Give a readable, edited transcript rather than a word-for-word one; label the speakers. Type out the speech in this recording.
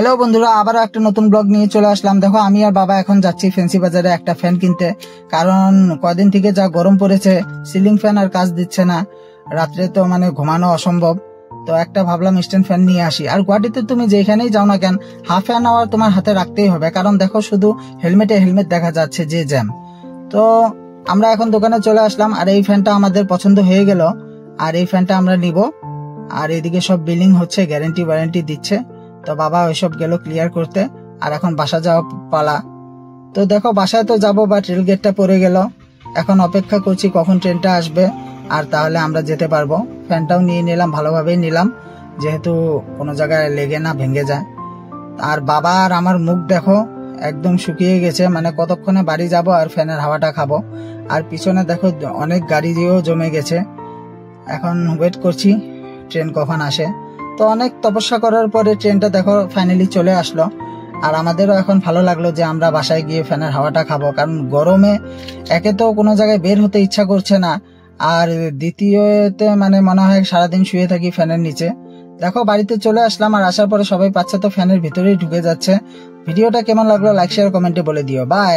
Speaker 1: Hello বন্ধুরা, আবারও একটা নতুন ব্লগ নিয়ে চলে আসলাম। দেখো, আমি আর বাবা এখন যাচ্ছি ফ্যান্সি বাজারে একটা ফ্যান কিনতে, কারণ কদিন থেকে যা গরম পড়েছে সিলিং ফ্যান আর কাজ দিচ্ছে না, রাত্রে তো ঘুমানো অসম্ভব। তো একটা ভাবলাম স্ট্যান্ড ফ্যান নিয়ে আসি। আর গুয়াহাটিতে তুমি যেখানেই যাও না কেন, হাফ অ্যান আওয়ার তোমার হাতে রাখতেই হবে, কারণ দেখো শুধু হেলমেট দেখা যাচ্ছে যে জ্যাম। তো আমরা এখন দোকানে চলে আসলাম, আর এই ফ্যানটা আমাদের পছন্দ হয়ে গেল, আর এই ফ্যানটা আমরা নিব। আর এদিকে সব বিলিং হচ্ছে, গ্যারেন্টি ওয়ারেন্টি দিচ্ছে। তো বাবা ওইসব গেল ক্লিয়ার করতে, আর এখন বাসা যাওয়া পালা। তো দেখো, বাসায় তো যাবো, বাট রেল গেটটা পড়ে গেল। এখন অপেক্ষা করছি কখন ট্রেনটা আসবে, আর তাহলে আমরা যেতে পারবো। ফ্যানটাও নিয়ে নিলাম, ভালোভাবেই নিলাম, যেহেতু কোনো জায়গায় লেগে না ভেঙে যায়। আর বাবা আর আমার মুখ দেখো একদম শুকিয়ে গেছে, কতক্ষণে বাড়ি যাব আর ফ্যানের হাওয়াটা খাবো। আর পিছনে দেখো অনেক গাড়িও জমে গেছে, এখন ওয়েট করছি ট্রেন কখন আসে। তো অনেক তপস্যা করার পরে ট্রেনটা দেখো ফাইনালি চলে আসলো। আর আমাদেরও এখন ভালো লাগলো যে আমরা বাসায় গিয়ে ফ্যানের হাওয়াটা খাবো, কারণ গরমে একে তো কোনো জায়গায় বের হতে ইচ্ছা করছে না, আর দ্বিতীয়তে মনে হয় সারাদিন শুয়ে থাকি ফ্যানের নিচে। দেখো, বাড়িতে চলে আসলাম, আর আসার পরে সবাই বাচ্চা তো ফ্যানের ভিতরেই ঢুকে যাচ্ছে। ভিডিওটা কেমন লাগলো লাইক শেয়ার কমেন্টে বলে দিও। বাই।